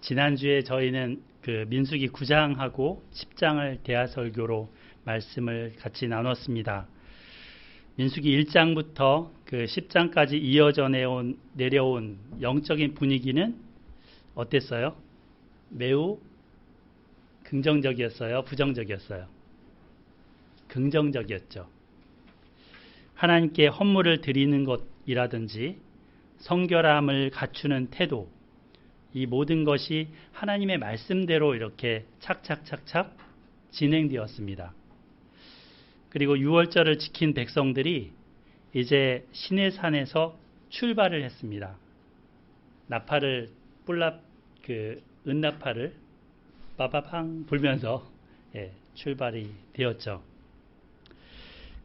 지난주에 저희는 그 민수기 9장하고 10장을 대하설교로 말씀을 같이 나눴습니다. 민수기 1장부터 그 10장까지 이어져 내려온 영적인 분위기는 어땠어요? 매우 긍정적이었어요? 부정적이었어요? 긍정적이었죠. 하나님께 헌물을 드리는 것이라든지 성결함을 갖추는 태도, 이 모든 것이 하나님의 말씀대로 이렇게 착착착착 진행되었습니다. 그리고 유월절을 지킨 백성들이 이제 시내산에서 출발을 했습니다. 나팔을 은나팔을 빠바팡 불면서 출발이 되었죠.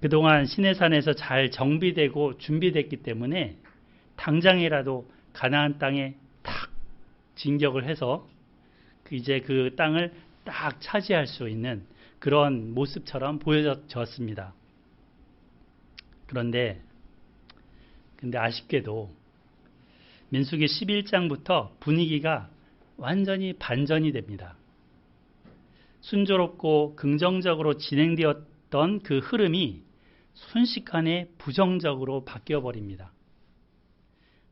그동안 시내산에서 잘 정비되고 준비됐기 때문에 당장이라도 가나안 땅에 탁 진격을 해서 이제 그 땅을 딱 차지할 수 있는 그런 모습처럼 보여졌습니다. 근데 아쉽게도 민수기 11장부터 분위기가 완전히 반전이 됩니다. 순조롭고 긍정적으로 진행되었던 그 흐름이 순식간에 부정적으로 바뀌어버립니다.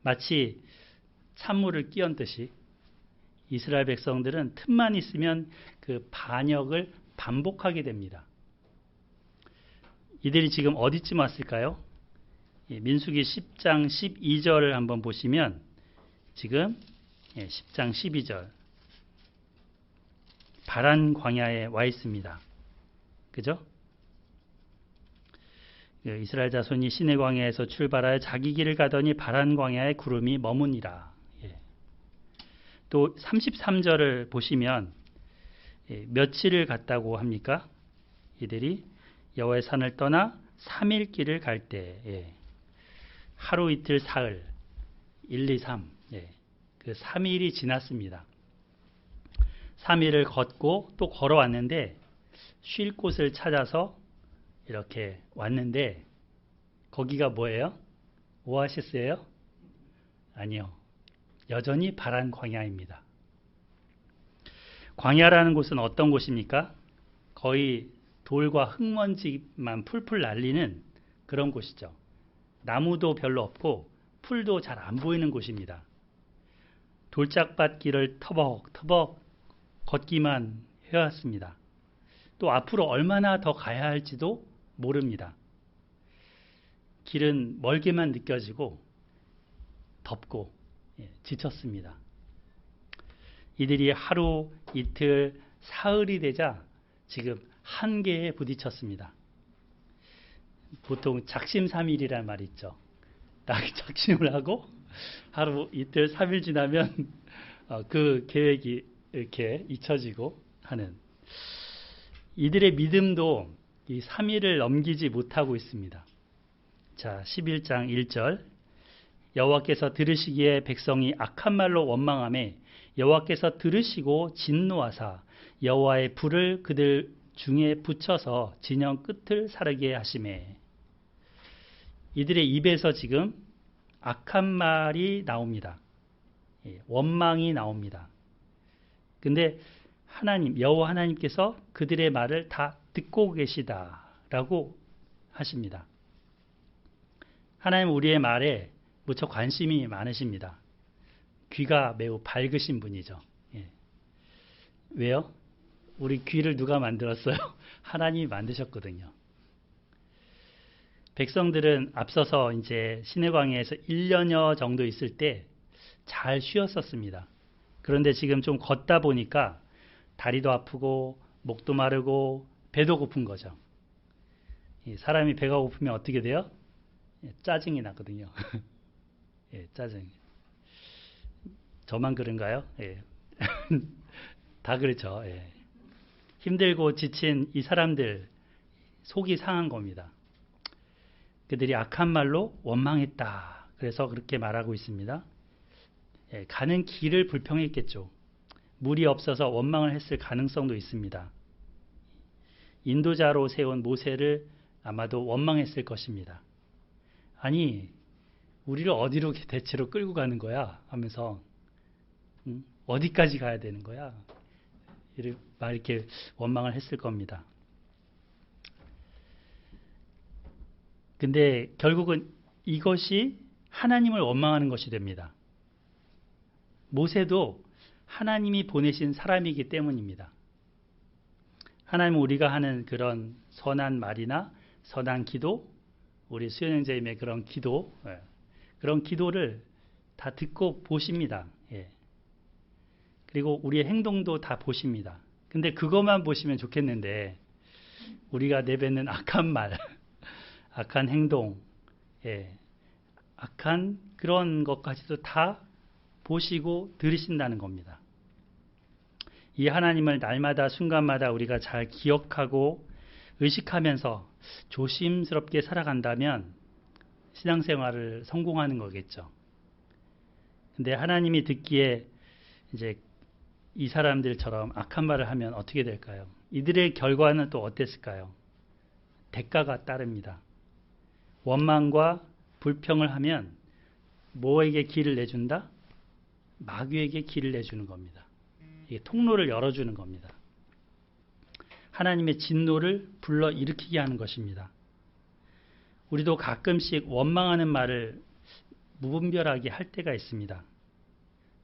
마치 찬물을 끼얹듯이 이스라엘 백성들은 틈만 있으면 그 반역을 반복하게 됩니다. 이들이 지금 어디쯤 왔을까요? 민수기 10장 12절을 한번 보시면 지금 10장 12절 바란 광야에 와 있습니다. 그죠? 이스라엘 자손이 시내 광야에서 출발하여 자기 길을 가더니 바란 광야에 구름이 머무니라. 또 33절을 보시면 며칠을 갔다고 합니까? 이들이 여호와의 산을 떠나 3일 길을 갈 때 하루 이틀 사흘 1, 2, 3 그 3일이 지났습니다. 3일을 걷고 또 걸어왔는데 쉴 곳을 찾아서 이렇게 왔는데 거기가 뭐예요? 오아시스예요? 아니요. 여전히 바란 광야입니다. 광야라는 곳은 어떤 곳입니까? 거의 돌과 흙먼지만 풀풀 날리는 그런 곳이죠. 나무도 별로 없고 풀도 잘 안 보이는 곳입니다. 돌짝밭 길을 터벅터벅 걷기만 해왔습니다. 또 앞으로 얼마나 더 가야 할지도 모릅니다. 길은 멀게만 느껴지고 덥고 지쳤습니다. 이들이 하루, 이틀, 사흘이 되자 지금 한계에 부딪혔습니다. 보통 작심삼일이라는 말이 있죠. 딱 작심을 하고 하루, 이틀, 3일 지나면 그 계획이 이렇게 잊혀지고 하는 이들의 믿음도 이 3일을 넘기지 못하고 있습니다. 자, 11장 1절 여호와께서 들으시기에 백성이 악한 말로 원망하매 여호와께서 들으시고 진노하사 여호와의 불을 그들 중에 붙여서 진영 끝을 사르게 하시매. 이들의 입에서 지금 악한 말이 나옵니다. 원망이 나옵니다. 근데 여호와 하나님께서 그들의 말을 다 듣고 계시다라고 하십니다. 하나님 우리의 말에 무척 관심이 많으십니다. 귀가 매우 밝으신 분이죠. 왜요? 우리 귀를 누가 만들었어요? 하나님이 만드셨거든요. 백성들은 앞서서 이제 시내광야에서 1년여 정도 있을 때 잘 쉬었었습니다. 그런데 지금 좀 걷다 보니까 다리도 아프고 목도 마르고 배도 고픈 거죠. 사람이 배가 고프면 어떻게 돼요? 짜증이 나거든요. 짜증. 저만 그런가요? 다 그렇죠. 힘들고 지친 이 사람들 속이 상한 겁니다. 그들이 악한 말로 원망했다. 그래서 그렇게 말하고 있습니다. 가는 길을 불평했겠죠. 물이 없어서 원망을 했을 가능성도 있습니다. 인도자로 세운 모세를 아마도 원망했을 것입니다. 아니, 우리를 어디로 대체로 끌고 가는 거야? 하면서 어디까지 가야 되는 거야? 이렇게 원망을 했을 겁니다. 근데 결국은 이것이 하나님을 원망하는 것이 됩니다. 모세도 하나님이 보내신 사람이기 때문입니다. 하나님은 우리가 하는 그런 선한 말이나 선한 기도, 우리 수연형제님의 그런 기도, 그런 기도를 다 듣고 보십니다. 그리고 우리의 행동도 다 보십니다. 근데 그것만 보시면 좋겠는데 우리가 내뱉는 악한 말, 악한 행동, 악한 그런 것까지도 다 보시고 들으신다는 겁니다. 이 하나님을 날마다 순간마다 우리가 잘 기억하고 의식하면서 조심스럽게 살아간다면 신앙생활을 성공하는 거겠죠. 근데 하나님이 듣기에 이제 이 사람들처럼 악한 말을 하면 어떻게 될까요? 이들의 결과는 또 어땠을까요? 대가가 따릅니다. 원망과 불평을 하면 뭐에게 길을 내준다? 마귀에게 길을 내주는 겁니다. 이게 통로를 열어주는 겁니다. 하나님의 진노를 불러일으키게 하는 것입니다. 우리도 가끔씩 원망하는 말을 무분별하게 할 때가 있습니다.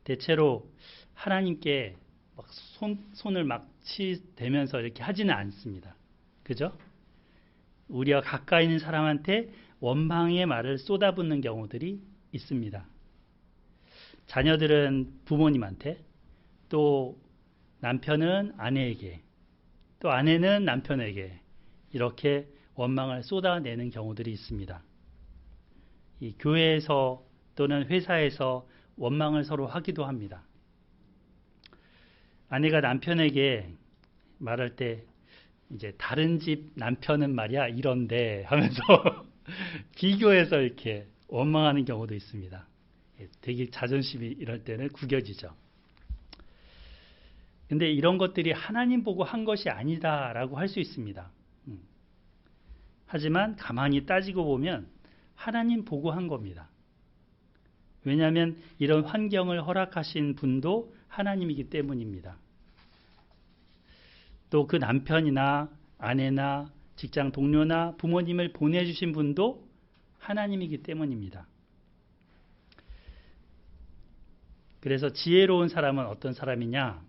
대체로 하나님께 막 손을 막 치대면서 이렇게 하지는 않습니다. 그죠? 우리와 가까이 있는 사람한테 원망의 말을 쏟아붓는 경우들이 있습니다. 자녀들은 부모님한테, 또 남편은 아내에게, 또 아내는 남편에게 이렇게 원망을 쏟아내는 경우들이 있습니다. 이 교회에서 또는 회사에서 원망을 서로 하기도 합니다. 아내가 남편에게 말할 때 이제 다른 집 남편은 말이야 이런데 하면서 비교해서 이렇게 원망하는 경우도 있습니다. 되게 자존심이 이럴 때는 구겨지죠. 근데 이런 것들이 하나님 보고 한 것이 아니다라고 할 수 있습니다. 하지만 가만히 따지고 보면 하나님 보고 한 겁니다. 왜냐하면 이런 환경을 허락하신 분도 하나님이기 때문입니다. 또 그 남편이나 아내나 직장 동료나 부모님을 보내주신 분도 하나님이기 때문입니다. 그래서 지혜로운 사람은 어떤 사람이냐?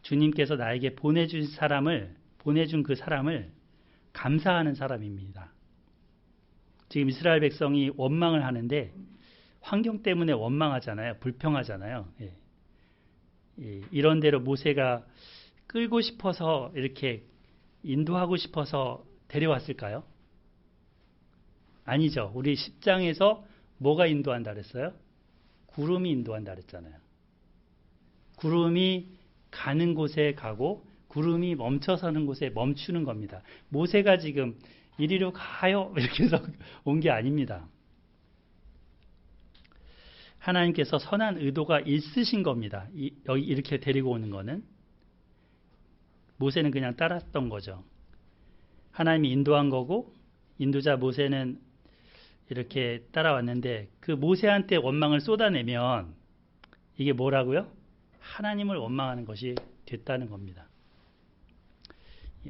주님께서 나에게 보내준 그 사람을 감사하는 사람입니다. 지금 이스라엘 백성이 원망을 하는데 환경 때문에 원망하잖아요. 불평하잖아요. 이런 대로 모세가 끌고 싶어서 이렇게 인도하고 싶어서 데려왔을까요? 아니죠. 우리 10장에서 뭐가 인도한다 그랬어요? 구름이 인도한다 그랬잖아요. 구름이 가는 곳에 가고 구름이 멈춰서는 곳에 멈추는 겁니다. 모세가 지금 이리로 가요 이렇게 해서 온 게 아닙니다. 하나님께서 선한 의도가 있으신 겁니다. 여기 이렇게 데리고 오는 거는 모세는 그냥 따랐던 거죠. 하나님이 인도한 거고 인도자 모세는 이렇게 따라왔는데 그 모세한테 원망을 쏟아내면 이게 뭐라고요? 하나님을 원망하는 것이 됐다는 겁니다.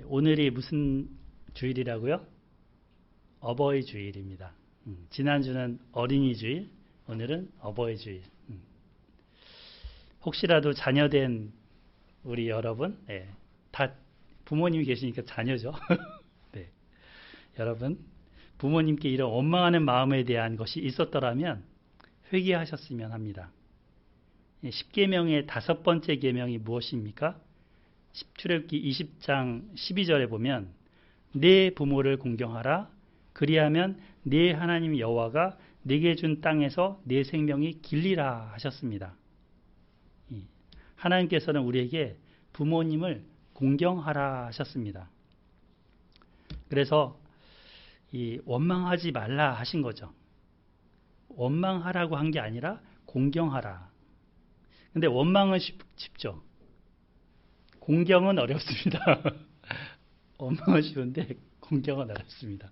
오늘이 무슨 주일이라고요? 어버이 주일입니다. 지난주는 어린이 주일, 오늘은 어버이 주일. 혹시라도 자녀된 우리 여러분, 다 부모님이 계시니까 자녀죠. 네. 여러분, 부모님께 이런 원망하는 마음에 대한 것이 있었더라면 회개하셨으면 합니다. 10계명의 5번째 계명이 무엇입니까? 출애굽기 20장 12절에 보면 내 부모를 공경하라. 그리하면 내 하나님 여호와가 네게 준 땅에서 내 생명이 길리라 하셨습니다. 하나님께서는 우리에게 부모님을 공경하라 하셨습니다. 그래서 이 원망하지 말라 하신 거죠. 원망하라고 한 게 아니라 공경하라. 근데 원망은 쉽죠. 공경은 어렵습니다. 원망은 쉬운데 공경은 어렵습니다.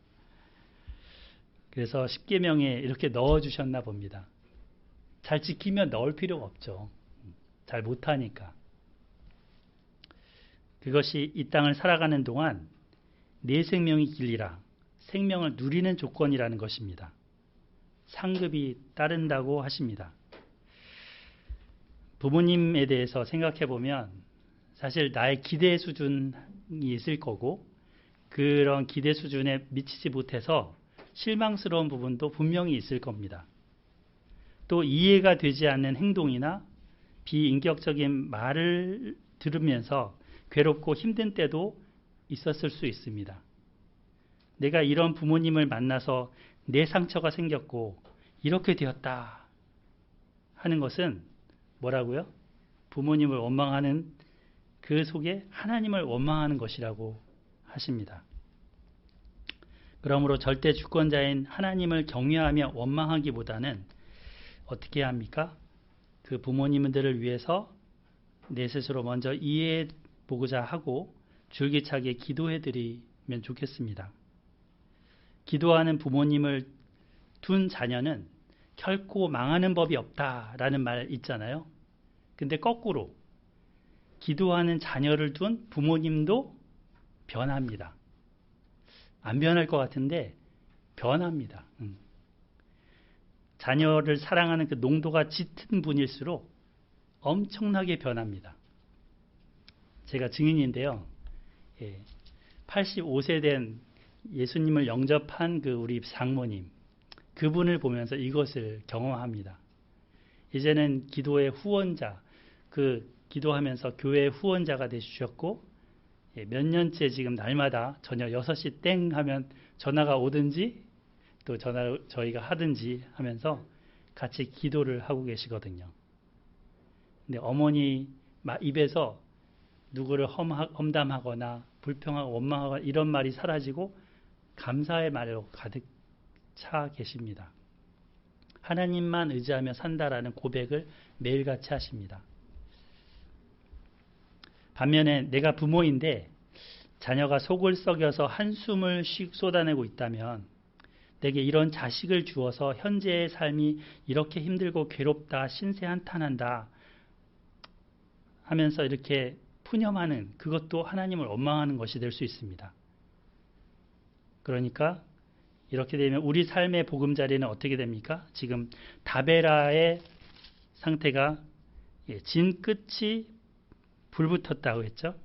그래서 10계명에 이렇게 넣어주셨나 봅니다. 잘 지키면 넣을 필요가 없죠. 잘 못하니까. 그것이 이 땅을 살아가는 동안 내 생명이 길리라. 생명을 누리는 조건이라는 것입니다. 상급이 따른다고 하십니다. 부모님에 대해서 생각해 보면 사실 나의 기대 수준이 있을 거고 그런 기대 수준에 미치지 못해서 실망스러운 부분도 분명히 있을 겁니다. 또 이해가 되지 않는 행동이나 비인격적인 말을 들으면서 괴롭고 힘든 때도 있었을 수 있습니다. 내가 이런 부모님을 만나서 내 상처가 생겼고 이렇게 되었다 하는 것은 뭐라고요? 부모님을 원망하는 그 속에 하나님을 원망하는 것이라고 하십니다. 그러므로 절대 주권자인 하나님을 경외하며 원망하기보다는 어떻게 해야 합니까? 그 부모님들을 위해서 내 스스로 먼저 이해해 보고자 하고 줄기차게 기도해 드리면 좋겠습니다. 기도하는 부모님을 둔 자녀는 결코 망하는 법이 없다라는 말 있잖아요. 근데 거꾸로 기도하는 자녀를 둔 부모님도 변합니다. 안 변할 것 같은데 변합니다. 자녀를 사랑하는 그 농도가 짙은 분일수록 엄청나게 변합니다. 제가 증인인데요. 85세 된 예수님을 영접한 그 우리 장모님, 그분을 보면서 이것을 경험합니다. 이제는 기도의 후원자, 그 기도하면서 교회의 후원자가 되주셨고 몇 년째 지금 날마다 저녁 6시 땡 하면 전화가 오든지 또 저희가 하든지 하면서 같이 기도를 하고 계시거든요. 근데 어머니 입에서 누구를 험담하거나 불평하고 원망하거나 이런 말이 사라지고 감사의 말로 가득 차 계십니다. 하나님만 의지하며 산다라는 고백을 매일같이 하십니다. 반면에 내가 부모인데 자녀가 속을 썩여서 한숨을 쏟아내고 있다면 내게 이런 자식을 주어서 현재의 삶이 이렇게 힘들고 괴롭다, 신세한탄한다 하면서 이렇게 푸념하는 그것도 하나님을 원망하는 것이 될 수 있습니다. 그러니까 이렇게 되면 우리 삶의 보금자리는 어떻게 됩니까? 지금 다베라의 상태가 진 끝이 불붙었다고 했죠.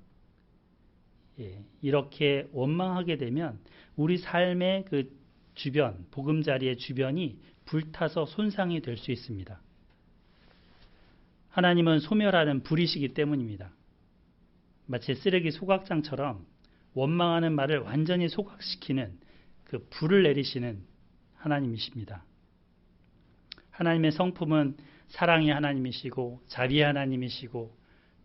이렇게 원망하게 되면 우리 삶의 그 주변, 보금자리의 주변이 불타서 손상이 될 수 있습니다. 하나님은 소멸하는 불이시기 때문입니다. 마치 쓰레기 소각장처럼 원망하는 말을 완전히 소각시키는 그 불을 내리시는 하나님이십니다. 하나님의 성품은 사랑의 하나님이시고 자비의 하나님이시고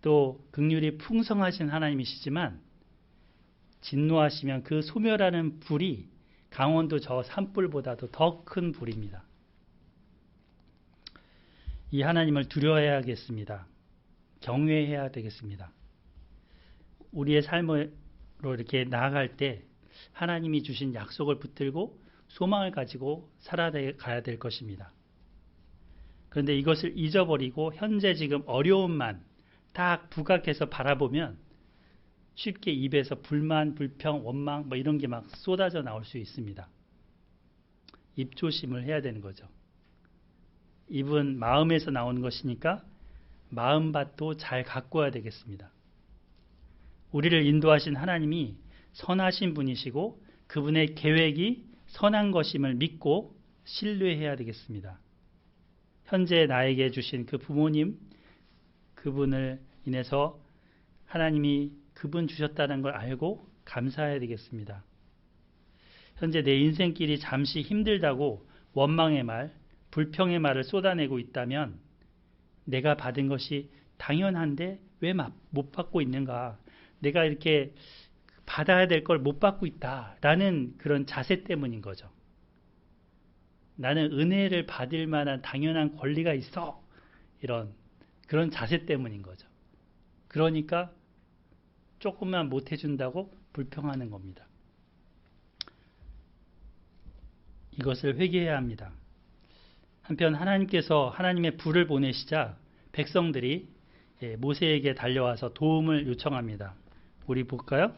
또 긍휼이 풍성하신 하나님이시지만 진노하시면 그 소멸하는 불이 강원도 저 산불보다도 더 큰 불입니다. 이 하나님을 두려워해야겠습니다. 경외해야 되겠습니다. 우리의 삶으로 이렇게 나아갈 때 하나님이 주신 약속을 붙들고 소망을 가지고 살아가야 될 것입니다. 그런데 이것을 잊어버리고 현재 지금 어려움만 딱 부각해서 바라보면 쉽게 입에서 불만, 불평, 원망 이런 게 막 쏟아져 나올 수 있습니다. 입조심을 해야 되는 거죠. 입은 마음에서 나오는 것이니까 마음밭도 잘 가꿔야 되겠습니다. 우리를 인도하신 하나님이 선하신 분이시고 그분의 계획이 선한 것임을 믿고 신뢰해야 되겠습니다. 현재 나에게 주신 그 부모님, 그분을 인해서 하나님이 그분 주셨다는 걸 알고 감사해야 되겠습니다. 현재 내 인생길이 잠시 힘들다고 원망의 말, 불평의 말을 쏟아내고 있다면 내가 받은 것이 당연한데 왜 못 받고 있는가? 내가 이렇게 받아야 될 걸 못 받고 있다라는 그런 자세 때문인 거죠. 나는 은혜를 받을 만한 당연한 권리가 있어. 이런 그런 자세 때문인 거죠. 그러니까 조금만 못 해준다고 불평하는 겁니다. 이것을 회개해야 합니다. 한편 하나님께서 하나님의 불을 보내시자 백성들이 모세에게 달려와서 도움을 요청합니다. 우리 볼까요?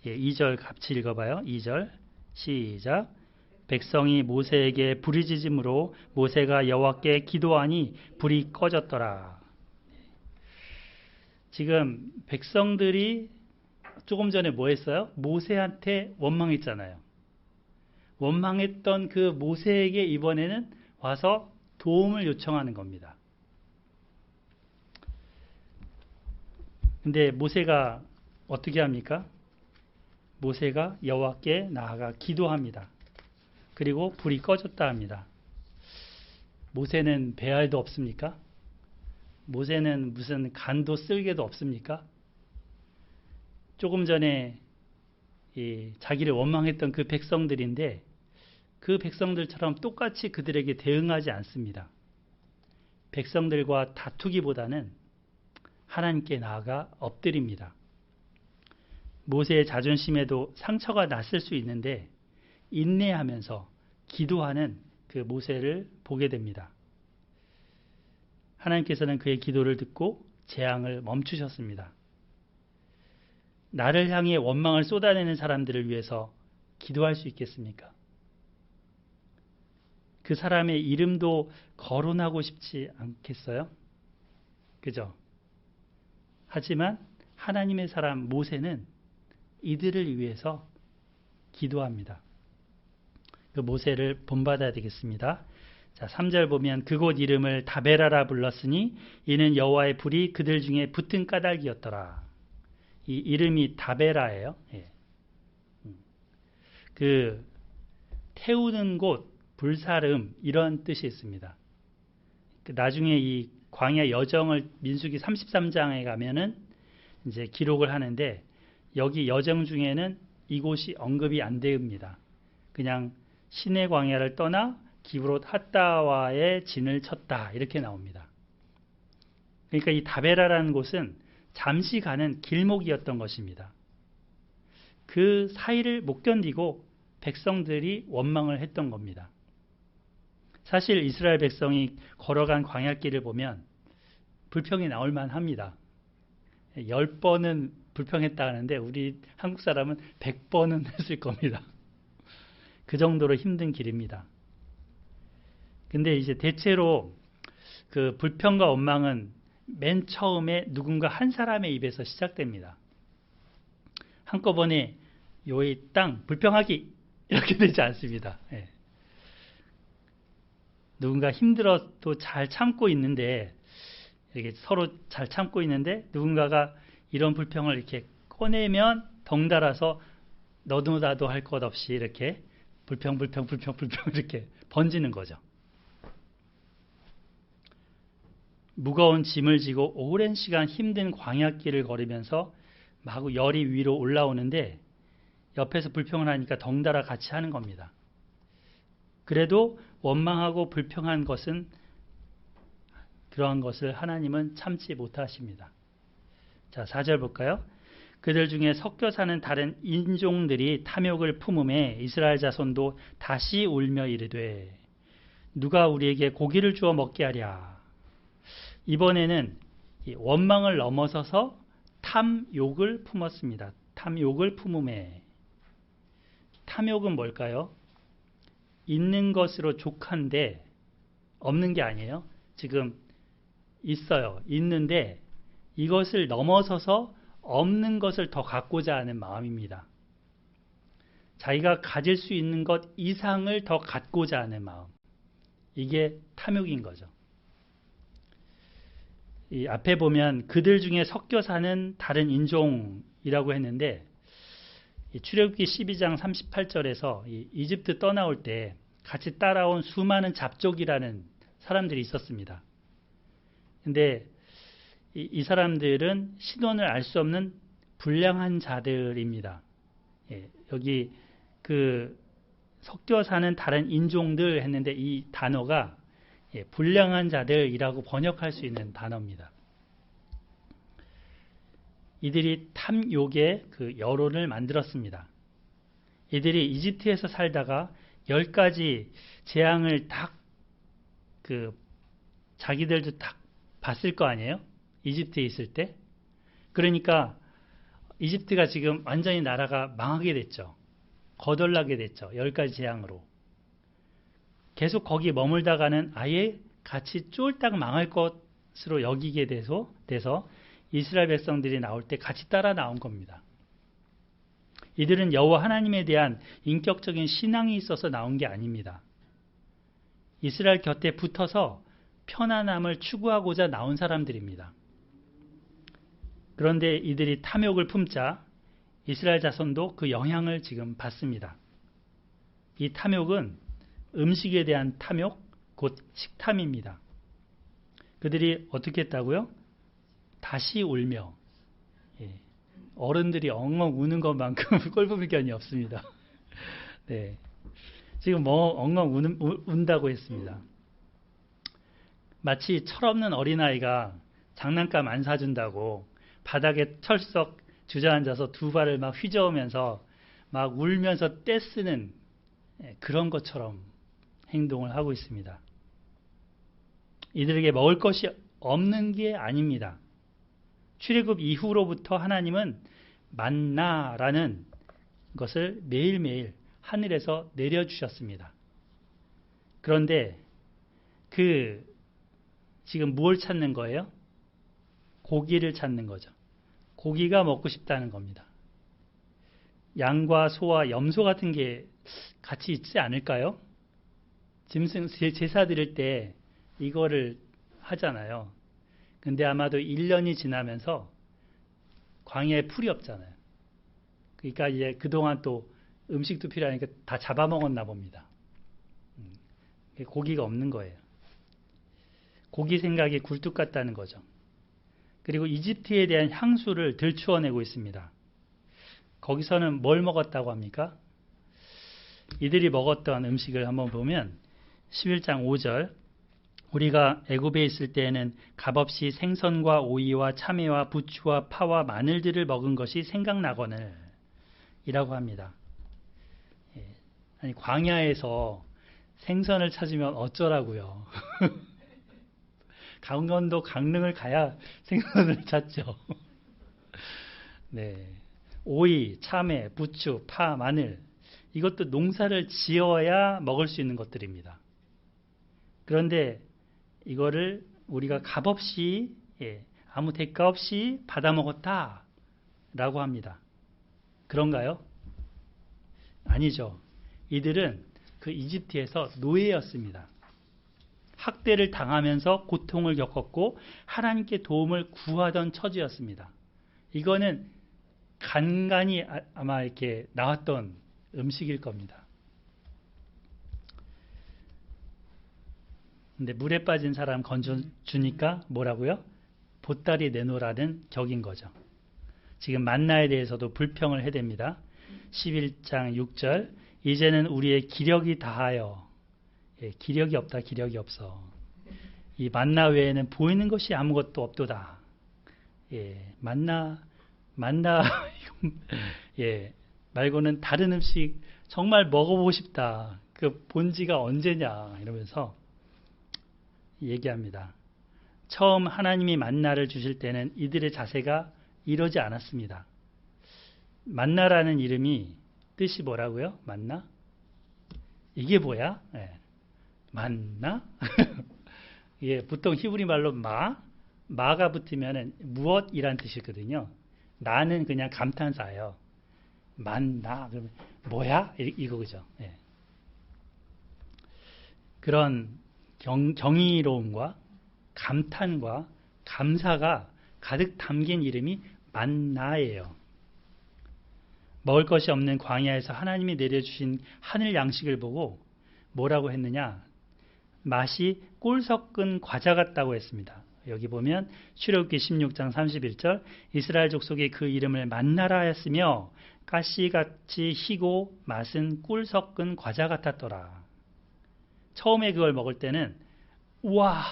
2절 같이 읽어봐요. 2절 시작. 백성이 모세에게 부르짖음으로 모세가 여호와께 기도하니 불이 꺼졌더라. 지금 백성들이 조금 전에 뭐 했어요? 모세한테 원망했잖아요. 원망했던 그 모세에게 이번에는 와서 도움을 요청하는 겁니다. 근데 모세가 어떻게 합니까? 모세가 여호와께 나아가 기도합니다. 그리고 불이 꺼졌다 합니다. 모세는 배알도 없습니까? 모세는 무슨 간도 쓸개도 없습니까? 조금 전에 자기를 원망했던 그 백성들인데 그 백성들처럼 똑같이 그들에게 대응하지 않습니다. 백성들과 다투기보다는 하나님께 나아가 엎드립니다. 모세의 자존심에도 상처가 났을 수 있는데 인내하면서 기도하는 그 모세를 보게 됩니다. 하나님께서는 그의 기도를 듣고 재앙을 멈추셨습니다. 나를 향해 원망을 쏟아내는 사람들을 위해서 기도할 수 있겠습니까? 그 사람의 이름도 거론하고 싶지 않겠어요? 그죠? 하지만 하나님의 사람 모세는 이들을 위해서 기도합니다. 그 모세를 본받아야 되겠습니다. 자, 3절 보면 그곳 이름을 다베라라 불렀으니 이는 여호와의 불이 그들 중에 붙은 까닭이었더라. 이 이름이 다베라예요. 그 태우는 곳, 불사름 이런 뜻이 있습니다. 나중에 이 광야 여정을 민수기 33장에 가면은 이제 기록을 하는데 여기 여정 중에는 이곳이 언급이 안 됩니다. 그냥 시내 광야를 떠나 기브롯 핫다와의 진을 쳤다 이렇게 나옵니다. 그러니까 이 다베라라는 곳은 잠시 가는 길목이었던 것입니다. 그 사이를 못 견디고 백성들이 원망을 했던 겁니다. 사실 이스라엘 백성이 걸어간 광야길을 보면 불평이 나올 만합니다. 10번은 불평했다 하는데 우리 한국 사람은 100번은 했을 겁니다. 그 정도로 힘든 길입니다. 근데 이제 대체로 그 불평과 원망은 맨 처음에 누군가 한 사람의 입에서 시작됩니다. 한꺼번에 요의 땅 불평하기 이렇게 되지 않습니다. 누군가 힘들어도 잘 참고 있는데 이렇게 서로 잘 참고 있는데 누군가가 이런 불평을 이렇게 꺼내면 덩달아서 너도 나도 할 것 없이 이렇게 불평 이렇게 번지는 거죠. 무거운 짐을 지고 오랜 시간 힘든 광야길을 걸으면서 마구 열이 위로 올라오는데 옆에서 불평을 하니까 덩달아 같이 하는 겁니다. 그래도 원망하고 불평한 것은 그러한 것을 하나님은 참지 못하십니다. 자, 4절 볼까요? 그들 중에 섞여 사는 다른 인종들이 탐욕을 품음에 이스라엘 자손도 다시 울며 이르되 누가 우리에게 고기를 주어 먹게 하랴. 이번에는 원망을 넘어서서 탐욕을 품었습니다. 탐욕을 품음에. 탐욕은 뭘까요? 있는 것으로 족한데 없는 게 아니에요. 지금 있어요. 있는데 이것을 넘어서서 없는 것을 더 갖고자 하는 마음입니다. 자기가 가질 수 있는 것 이상을 더 갖고자 하는 마음. 이게 탐욕인 거죠. 이 앞에 보면 그들 중에 섞여 사는 다른 인종이라고 했는데 출애굽기 12장 38절에서 이집트 떠나올 때 같이 따라온 수많은 잡족이라는 사람들이 있었습니다. 근데 이 사람들은 신원을 알 수 없는 불량한 자들입니다. 여기 그 섞여 사는 다른 인종들 했는데 이 단어가 불량한 자들이라고 번역할 수 있는 단어입니다. 이들이 탐욕의 그 여론을 만들었습니다. 이들이 이집트에서 살다가 10가지 재앙을 딱 자기들도 딱 봤을 거 아니에요? 이집트에 있을 때. 그러니까 이집트가 지금 완전히 나라가 망하게 됐죠. 거덜나게 됐죠. 10가지 재앙으로. 계속 거기 머물다가는 아예 같이 쫄딱 망할 것으로 여기게 돼서 이스라엘 백성들이 나올 때 같이 따라 나온 겁니다. 이들은 여호와 하나님에 대한 인격적인 신앙이 있어서 나온 게 아닙니다. 이스라엘 곁에 붙어서 편안함을 추구하고자 나온 사람들입니다. 그런데 이들이 탐욕을 품자 이스라엘 자손도 그 영향을 지금 받습니다. 이 탐욕은 음식에 대한 탐욕, 곧 식탐입니다. 그들이 어떻게 했다고요? 다시 울며, 어른들이 엉엉 우는 것만큼 꼴불견이 없습니다. 네, 지금 엉엉 운다고 했습니다. 마치 철없는 어린아이가 장난감 안 사준다고 바닥에 철썩 주저앉아서 두 발을 막 휘저으면서 막 울면서 떼쓰는 그런 것처럼 행동을 하고 있습니다. 이들에게 먹을 것이 없는 게 아닙니다. 출애굽 이후로부터 하나님은 만나라는 것을 매일매일 하늘에서 내려주셨습니다. 그런데 지금 뭘 찾는 거예요? 고기를 찾는 거죠. 고기가 먹고 싶다는 겁니다. 양과 소와 염소 같은 게 같이 있지 않을까요? 짐승 제사 드릴 때 이거를 하잖아요. 근데 아마도 1년이 지나면서 광야에 풀이 없잖아요. 그러니까 이제 그동안 또 음식도 필요하니까 다 잡아먹었나 봅니다. 고기가 없는 거예요. 고기 생각이 굴뚝 같다는 거죠. 그리고 이집트에 대한 향수를 들추어내고 있습니다. 거기서는 뭘 먹었다고 합니까? 이들이 먹었던 음식을 한번 보면 11장 5절 우리가 애굽에 있을 때에는 값없이 생선과 오이와 참외와 부추와 파와 마늘들을 먹은 것이 생각나거늘 이라고 합니다. 아니 광야에서 생선을 찾으면 어쩌라고요. 강원도 강릉을 가야 생선을 찾죠. 네, 오이, 참외, 부추, 파, 마늘 이것도 농사를 지어야 먹을 수 있는 것들입니다. 그런데 이거를 우리가 값없이 아무 대가 없이 받아먹었다 라고 합니다. 그런가요? 아니죠. 이들은 그 이집트에서 노예였습니다. 학대를 당하면서 고통을 겪었고 하나님께 도움을 구하던 처지였습니다. 이거는 간간히 아마 이렇게 나왔던 음식일 겁니다. 근데 물에 빠진 사람 건져주니까 뭐라고요? 보따리 내놓으라는 격인 거죠. 지금 만나에 대해서도 불평을 해댑니다. 11장 6절 이제는 우리의 기력이 다하여 기력이 없다 기력이 없어. 이 만나 외에는 보이는 것이 아무것도 없도다. 만나 말고는 다른 음식 정말 먹어보고 싶다. 그 본지가 언제냐 이러면서 얘기합니다. 처음 하나님이 만나를 주실 때는 이들의 자세가 이러지 않았습니다. 만나라는 이름이 뜻이 뭐라고요? 만나? 이게 뭐야? 만나? 예, 보통 히브리 말로 마가 붙으면 무엇이란 뜻이거든요. 나는 그냥 감탄사예요. 만나 그러면 뭐야? 이거 그죠? 예. 그런 경이로움과 감탄과 감사가 가득 담긴 이름이 만나예요. 먹을 것이 없는 광야에서 하나님이 내려주신 하늘 양식을 보고 뭐라고 했느냐? 맛이 꿀 섞은 과자 같다고 했습니다. 여기 보면 출애굽기 16장 31절 이스라엘 족속이 그 이름을 만나라 하였으며 가시같이 희고 맛은 꿀 섞은 과자 같았더라. 처음에 그걸 먹을 때는 우와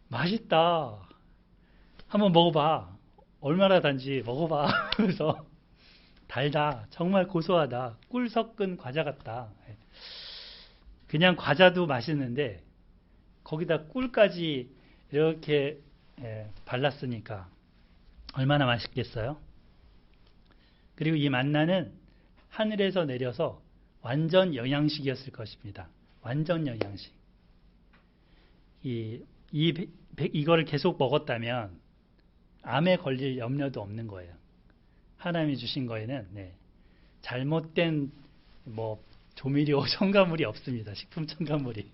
맛있다. 한번 먹어봐. 얼마나 단지 먹어봐. 그래서 달다. 정말 고소하다. 꿀 섞은 과자 같다. 그냥 과자도 맛있는데 거기다 꿀까지 이렇게 발랐으니까 얼마나 맛있겠어요? 그리고 이 만나는 하늘에서 내려서 완전 영양식이었을 것입니다. 완전 영양식. 이거를 계속 먹었다면 암에 걸릴 염려도 없는 거예요. 하나님이 주신 거에는 잘못된 조미료 첨가물이 없습니다. 식품 첨가물이.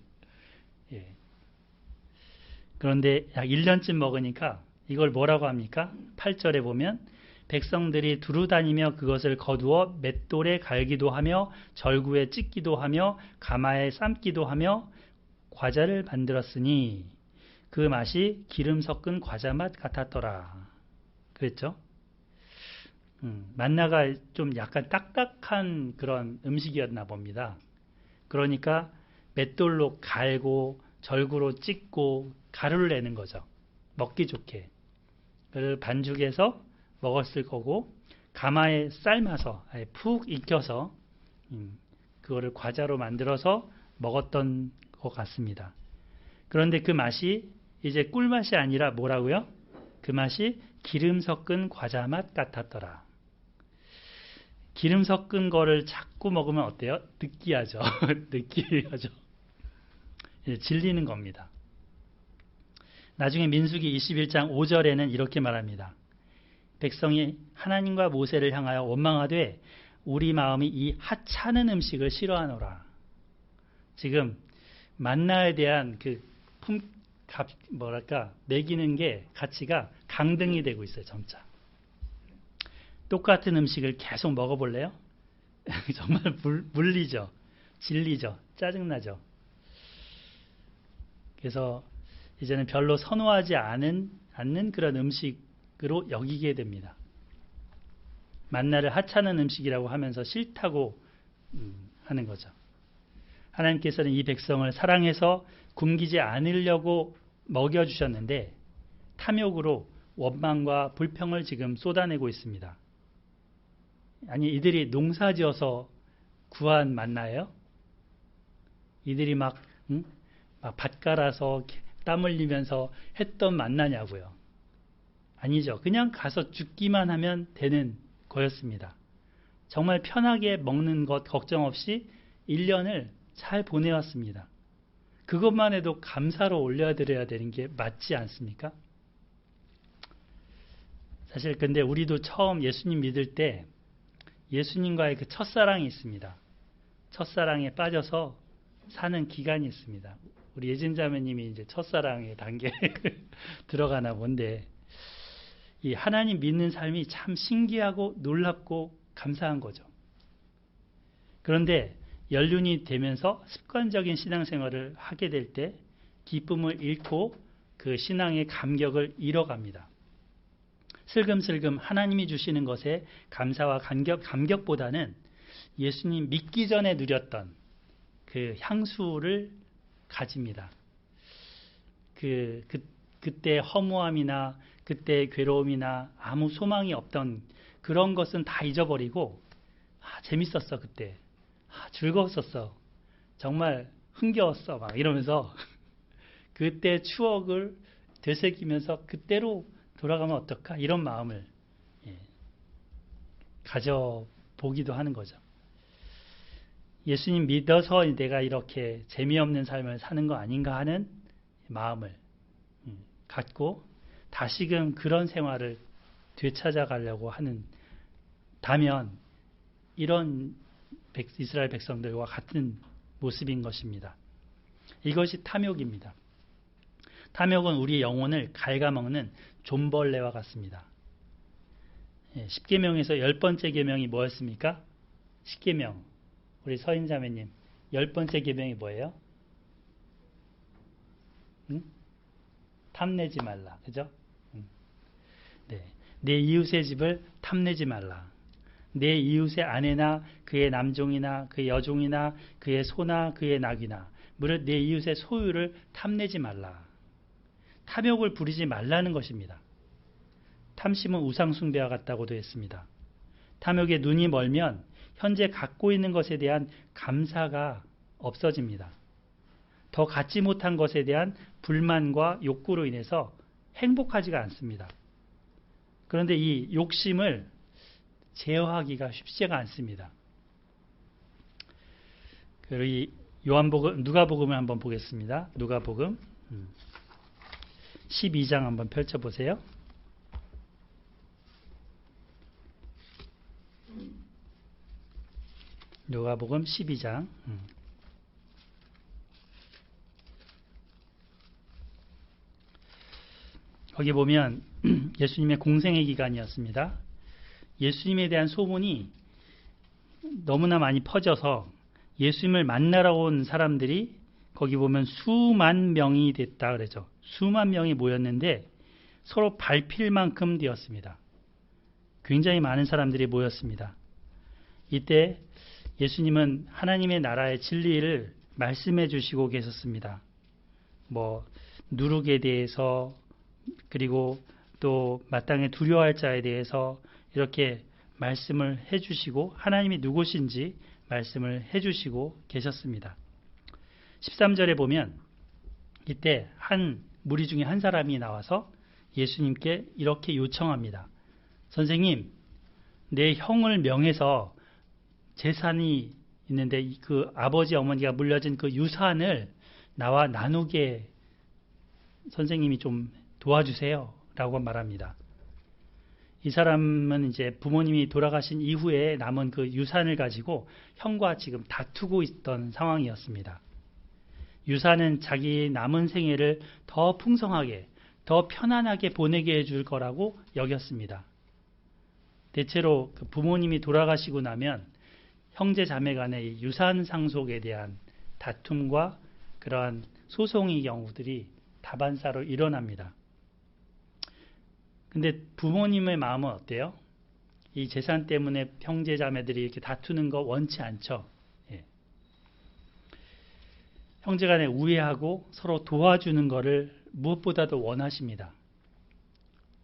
그런데 약 1년쯤 먹으니까 이걸 뭐라고 합니까? 8절에 보면 백성들이 두루 다니며 그것을 거두어 맷돌에 갈기도 하며 절구에 찢기도 하며 가마에 삶기도 하며 과자를 만들었으니 그 맛이 기름 섞은 과자 맛 같았더라. 그랬죠? 만나가 좀 약간 딱딱한 그런 음식이었나 봅니다. 그러니까 맷돌로 갈고 절구로 찢고 가루를 내는 거죠. 먹기 좋게. 그걸 반죽해서 먹었을 거고 가마에 삶아서 푹 익혀서 그거를 과자로 만들어서 먹었던 것 같습니다. 그런데 그 맛이 이제 꿀맛이 아니라 뭐라고요? 그 맛이 기름 섞은 과자 맛 같았더라. 기름 섞은 거를 자꾸 먹으면 어때요? 느끼하죠. 느끼하죠. 질리는 겁니다. 나중에 민수기 21장 5절에는 이렇게 말합니다. 백성이 하나님과 모세를 향하여 원망하되 우리 마음이 이 하찮은 음식을 싫어하노라. 지금 만나에 대한 매기는 게 가치가 강등이 되고 있어요. 점차. 똑같은 음식을 계속 먹어볼래요? 정말 물리죠. 질리죠. 짜증나죠. 그래서 이제는 별로 선호하지 않는 그런 음식으로 여기게 됩니다. 만나를 하찮은 음식이라고 하면서 싫다고 하는 거죠. 하나님께서는 이 백성을 사랑해서 굶기지 않으려고 먹여주셨는데 탐욕으로 원망과 불평을 지금 쏟아내고 있습니다. 아니, 이들이 농사지어서 구한 만나예요? 이들이 막 밭 갈아서 땀 흘리면서 했던 만나냐고요? 아니죠. 그냥 가서 죽기만 하면 되는 거였습니다. 정말 편하게 먹는 것 걱정 없이 1년을 잘 보내왔습니다. 그것만 해도 감사로 올려드려야 되는 게 맞지 않습니까? 사실 근데 우리도 처음 예수님 믿을 때 예수님과의 그 첫사랑이 있습니다. 첫사랑에 빠져서 사는 기간이 있습니다. 우리 예진자매님이 이제 첫사랑의 단계에 들어가나 본데 이 하나님 믿는 삶이 참 신기하고 놀랍고 감사한 거죠. 그런데 연륜이 되면서 습관적인 신앙생활을 하게 될 때 기쁨을 잃고 그 신앙의 감격을 잃어갑니다. 슬금슬금 하나님이 주시는 것에 감사와 감격보다는 예수님 믿기 전에 누렸던 그 향수를 가집니다. 그때 허무함이나 그때 괴로움이나 아무 소망이 없던 그런 것은 다 잊어버리고 재밌었어 그때. 즐거웠었어. 정말 흥겨웠어. 막 이러면서 그때 추억을 되새기면서 그때로 돌아가면 어떨까? 이런 마음을 가져보기도 하는 거죠. 예수님 믿어서 내가 이렇게 재미없는 삶을 사는 거 아닌가 하는 마음을 갖고 다시금 그런 생활을 되찾아가려고 다면 이런 이스라엘 백성들과 같은 모습인 것입니다. 이것이 탐욕입니다. 탐욕은 우리의 영혼을 갉아먹는 좀벌레와 같습니다. 10계명에서 10번째 계명이 뭐였습니까? 10계명. 우리 서인자매님 10번째 계명이 뭐예요? 탐내지 말라. 그죠? 네. 내 이웃의 집을 탐내지 말라. 내 이웃의 아내나 그의 남종이나 그의 여종이나 그의 소나 그의 낙이나 무릇 내 이웃의 소유를 탐내지 말라. 탐욕을 부리지 말라는 것입니다. 탐심은 우상숭배와 같다고도 했습니다. 탐욕에 눈이 멀면 현재 갖고 있는 것에 대한 감사가 없어집니다. 더 갖지 못한 것에 대한 불만과 욕구로 인해서 행복하지가 않습니다. 그런데 이 욕심을 제어하기가 쉽지가 않습니다. 그리고 이 요한복음, 누가복음을 한번 보겠습니다. 누가복음 12장 한번 펼쳐보세요. 누가복음 12장. 거기 보면 예수님의 공생의 기간이었습니다. 예수님에 대한 소문이 너무나 많이 퍼져서 예수님을 만나러 온 사람들이 거기 보면 수만 명이 됐다 그러죠. 수만 명이 모였는데 서로 밟힐 만큼 되었습니다. 굉장히 많은 사람들이 모였습니다. 이때 예수님은 하나님의 나라의 진리를 말씀해 주시고 계셨습니다. 누룩에 대해서, 그리고 또 마땅히 두려워할 자에 대해서 이렇게 말씀을 해 주시고, 하나님이 누구신지 말씀을 해 주시고 계셨습니다. 13절에 보면 이때 한 무리 중에 한 사람이 나와서 예수님께 이렇게 요청합니다. 선생님, 내 형을 명해서 재산이 있는데 그 아버지 어머니가 물려진 그 유산을 나와 나누게 선생님이 좀 도와주세요 라고 말합니다. 이 사람은 이제 부모님이 돌아가신 이후에 남은 그 유산을 가지고 형과 지금 다투고 있던 상황이었습니다. 유산은 자기 남은 생애를 더 풍성하게, 더 편안하게 보내게 해줄 거라고 여겼습니다. 대체로 그 부모님이 돌아가시고 나면 형제 자매 간의 유산 상속에 대한 다툼과 그러한 소송의 경우들이 다반사로 일어납니다. 근데 부모님의 마음은 어때요? 이 재산 때문에 형제 자매들이 이렇게 다투는 거 원치 않죠. 예. 형제 간에 우애하고 서로 도와주는 것을 무엇보다도 원하십니다.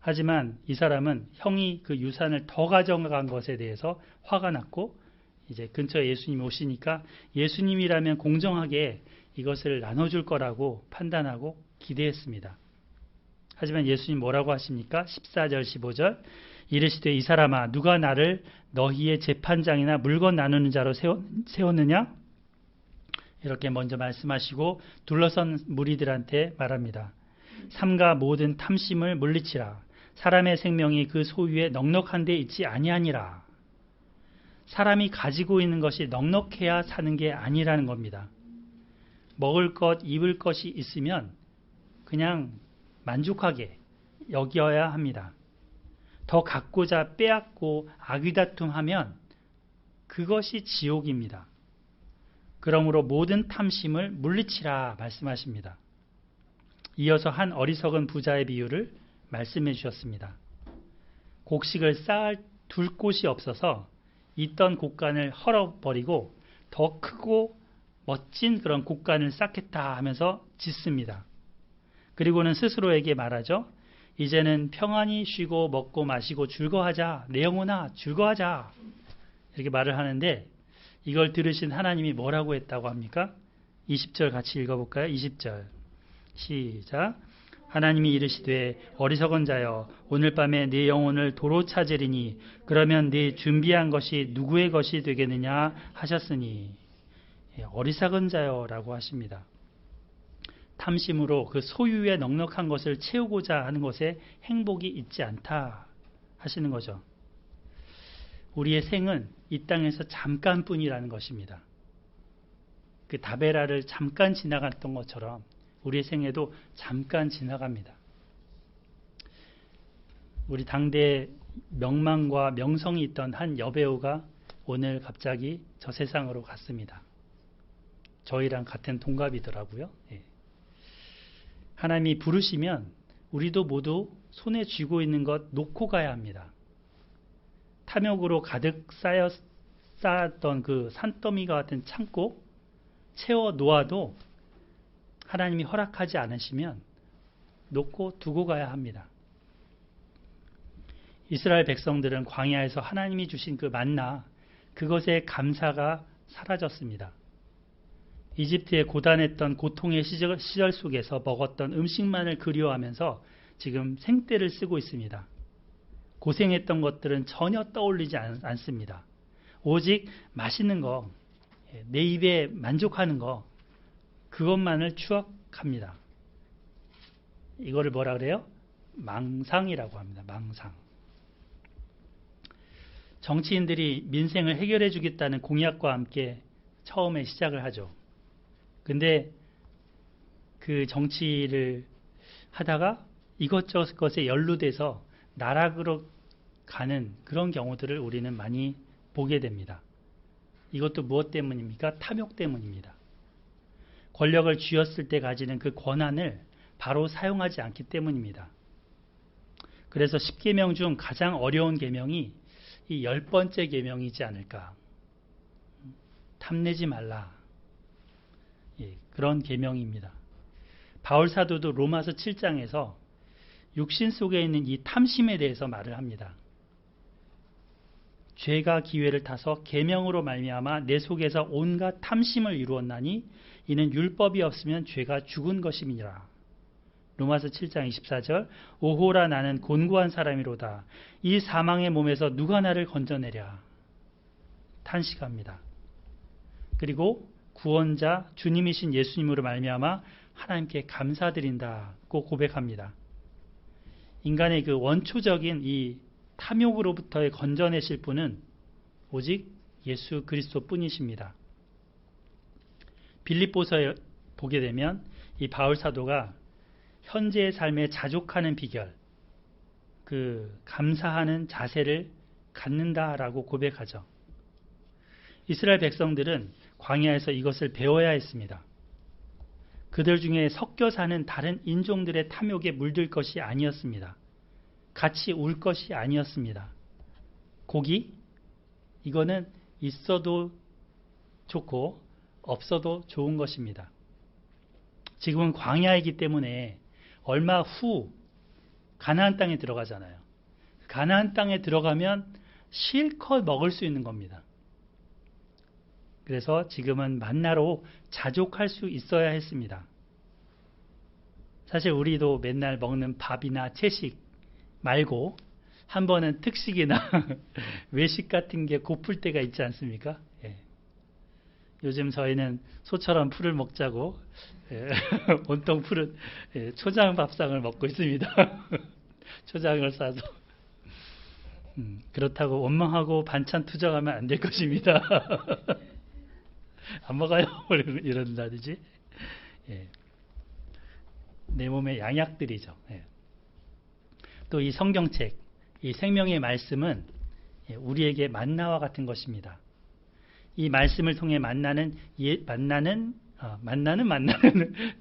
하지만 이 사람은 형이 그 유산을 더 가져간 것에 대해서 화가 났고, 이제 근처에 예수님이 오시니까 예수님이라면 공정하게 이것을 나눠줄 거라고 판단하고 기대했습니다. 하지만 예수님 뭐라고 하십니까? 14절 15절 이르시되 이 사람아 누가 나를 너희의 재판장이나 물건 나누는 자로 세웠느냐? 이렇게 먼저 말씀하시고 둘러선 무리들한테 말합니다. 삼가 모든 탐심을 물리치라. 사람의 생명이 그 소유에 넉넉한 데 있지 아니하니라. 사람이 가지고 있는 것이 넉넉해야 사는 게 아니라는 겁니다. 먹을 것, 입을 것이 있으면 그냥 만족하게 여겨야 합니다. 더 갖고자 빼앗고 아귀다툼하면 그것이 지옥입니다. 그러므로 모든 탐심을 물리치라 말씀하십니다. 이어서 한 어리석은 부자의 비유를 말씀해 주셨습니다. 곡식을 쌓아둘 곳이 없어서 있던 곡간을 헐어버리고 더 크고 멋진 그런 곡간을 쌓겠다 하면서 짓습니다. 그리고는 스스로에게 말하죠. 이제는 평안히 쉬고 먹고 마시고 즐거워하자. 내 영혼아 즐거워하자. 이렇게 말을 하는데 이걸 들으신 하나님이 뭐라고 했다고 합니까? 20절 같이 읽어볼까요? 20절 시작. 하나님이 이르시되 어리석은 자여 오늘 밤에 네 영혼을 도로 찾으리니 그러면 네 준비한 것이 누구의 것이 되겠느냐 하셨으니. 어리석은 자여라고 하십니다. 탐심으로 그 소유의 넉넉한 것을 채우고자 하는 것에 행복이 있지 않다 하시는 거죠. 우리의 생은 이 땅에서 잠깐뿐이라는 것입니다. 그 다베라를 잠깐 지나갔던 것처럼 우리의 생애도 잠깐 지나갑니다. 우리 당대 명망과 명성이 있던 한 여배우가 오늘 갑자기 저 세상으로 갔습니다. 저희랑 같은 동갑이더라고요. 예. 하나님이 부르시면 우리도 모두 손에 쥐고 있는 것 놓고 가야 합니다. 탐욕으로 가득 쌓았던 그 산더미가 같은 창고 채워 놓아도 하나님이 허락하지 않으시면 놓고 두고 가야 합니다. 이스라엘 백성들은 광야에서 하나님이 주신 그 만나, 그것의 감사가 사라졌습니다. 이집트에 고단했던 고통의 시절 속에서 먹었던 음식만을 그리워하면서 지금 생떼를 쓰고 있습니다. 고생했던 것들은 전혀 떠올리지 않습니다. 오직 맛있는 거, 내 입에 만족하는 거, 그것만을 추억합니다. 이거를 뭐라 그래요? 망상이라고 합니다. 망상. 정치인들이 민생을 해결해 주겠다는 공약과 함께 처음에 시작을 하죠. 근데 그 정치를 하다가 이것저것에 연루돼서 나락으로 가는 그런 경우들을 우리는 많이 보게 됩니다. 이것도 무엇 때문입니까? 탐욕 때문입니다. 권력을 쥐었을 때 가지는 그 권한을 바로 사용하지 않기 때문입니다. 그래서 10계명 중 가장 어려운 계명이 이 10번째 계명이지 않을까. 탐내지 말라. 그런 계명입니다. 바울 사도도 로마서 7장에서 육신 속에 있는 이 탐심에 대해서 말을 합니다. 죄가 기회를 타서 계명으로 말미암아 내 속에서 온갖 탐심을 이루었나니 이는 율법이 없으면 죄가 죽은 것임이니라. 로마서 7장 24절 오호라 나는 곤고한 사람이로다. 이 사망의 몸에서 누가 나를 건져내랴. 탄식합니다. 그리고 구원자 주님이신 예수님으로 말미암아 하나님께 감사드린다고 고백합니다. 인간의 그 원초적인 이 탐욕으로부터의 건져내실 분은 오직 예수 그리스도 뿐이십니다. 빌립보서에 보게 되면 이 바울 사도가 현재의 삶에 자족하는 비결, 그 감사하는 자세를 갖는다라고 고백하죠. 이스라엘 백성들은 광야에서 이것을 배워야 했습니다. 그들 중에 섞여 사는 다른 인종들의 탐욕에 물들 것이 아니었습니다. 같이 울 것이 아니었습니다. 고기? 이거는 있어도 좋고 없어도 좋은 것입니다. 지금은 광야이기 때문에 얼마 후 가나안 땅에 들어가잖아요. 가나안 땅에 들어가면 실컷 먹을 수 있는 겁니다. 그래서 지금은 만나로 자족할 수 있어야 했습니다. 사실 우리도 맨날 먹는 밥이나 채식 말고 한 번은 특식이나 외식 같은 게 고플 때가 있지 않습니까? 예. 요즘 저희는 소처럼 풀을 먹자고 온통 풀은 초장 밥상을 먹고 있습니다. 초장을 싸서 그렇다고 원망하고 반찬 투정하면 안 될 것입니다. 안 먹어요 이런다든지 내 몸의 양약들이죠. 또 이 성경책, 이 생명의 말씀은 우리에게 만나와 같은 것입니다. 이 말씀을 통해 만나는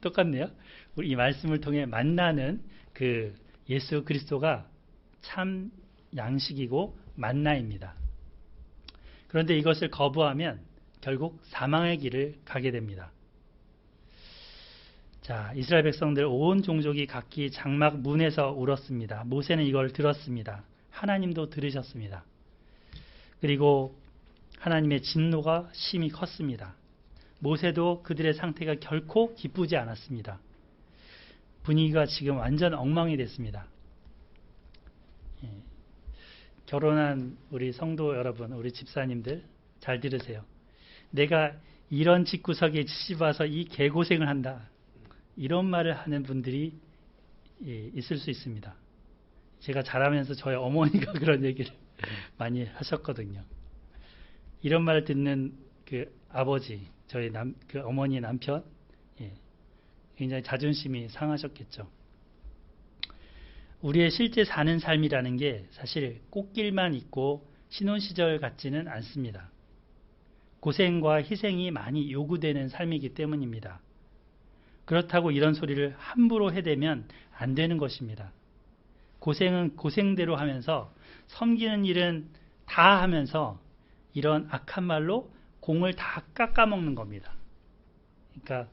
똑같네요. 이 말씀을 통해 만나는 그 예수 그리스도가 참 양식이고 만나입니다. 그런데 이것을 거부하면 결국 사망의 길을 가게 됩니다. 자, 이스라엘 백성들 온 종족이 각기 장막 문에서 울었습니다. 모세는 이걸 들었습니다. 하나님도 들으셨습니다. 그리고 하나님의 진노가 심히 컸습니다. 모세도 그들의 상태가 결코 기쁘지 않았습니다. 분위기가 지금 완전 엉망이 됐습니다. 결혼한 우리 성도 여러분, 우리 집사님들 잘 들으세요. 내가 이런 집구석에 시집와서 이 개고생을 한다. 이런 말을 하는 분들이 있을 수 있습니다. 제가 자라면서 저희 어머니가 그런 얘기를 많이 하셨거든요. 이런 말을 듣는 그 아버지, 저희 그 어머니 남편, 굉장히 자존심이 상하셨겠죠. 우리의 실제 사는 삶이라는 게 사실 꽃길만 있고 신혼시절 같지는 않습니다. 고생과 희생이 많이 요구되는 삶이기 때문입니다. 그렇다고 이런 소리를 함부로 해대면 안 되는 것입니다. 고생은 고생대로 하면서 섬기는 일은 다 하면서 이런 악한 말로 공을 다 깎아먹는 겁니다. 그러니까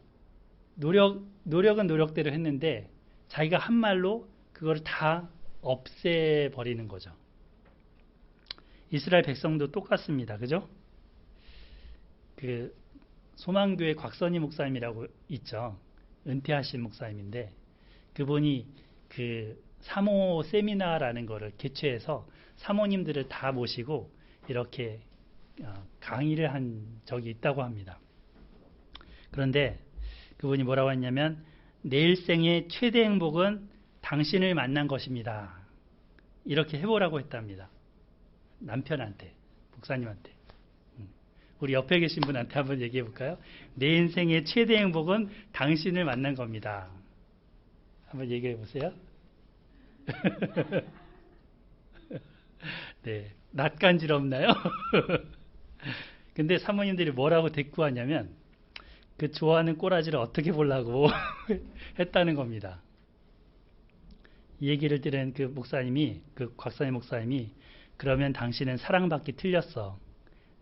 노력은 노력대로 했는데 자기가 한 말로 그걸 다 없애버리는 거죠. 이스라엘 백성도 똑같습니다. 그죠? 그 소망교회 곽선희 목사님이라고 있죠. 은퇴하신 목사님인데 그분이 그 사모 세미나라는 거를 개최해서 사모님들을 다 모시고 이렇게 강의를 한 적이 있다고 합니다. 그런데 그분이 뭐라고 했냐면 내 일생의 최대 행복은 당신을 만난 것입니다. 이렇게 해보라고 했답니다. 남편한테, 목사님한테. 우리 옆에 계신 분한테 한번 얘기해 볼까요? 내 인생의 최대 행복은 당신을 만난 겁니다. 한번 얘기해 보세요. 네, 낯간지럽나요? 근데 사모님들이 뭐라고 대꾸하냐면 그 좋아하는 꼬라지를 어떻게 보려고 했다는 겁니다. 이 얘기를 들은 그 목사님이, 그 곽선희 목사님이 그러면 당신은 사랑받기 틀렸어.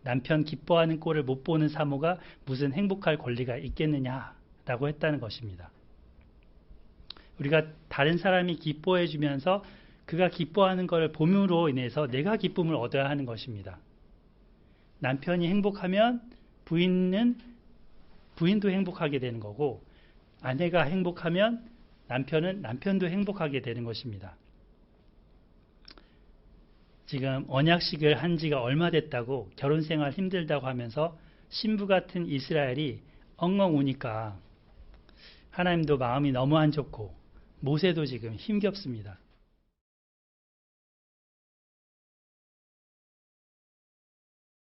남편 기뻐하는 꼴을 못 보는 사모가 무슨 행복할 권리가 있겠느냐라고 했다는 것입니다. 우리가 다른 사람이 기뻐해 주면서 그가 기뻐하는 것을 봄으로 인해서 내가 기쁨을 얻어야 하는 것입니다. 남편이 행복하면 부인도 행복하게 되는 거고, 아내가 행복하면 남편도 행복하게 되는 것입니다. 지금 언약식을 한 지가 얼마 됐다고 결혼 생활 힘들다고 하면서 신부 같은 이스라엘이 엉엉 우니까 하나님도 마음이 너무 안 좋고 모세도 지금 힘겹습니다.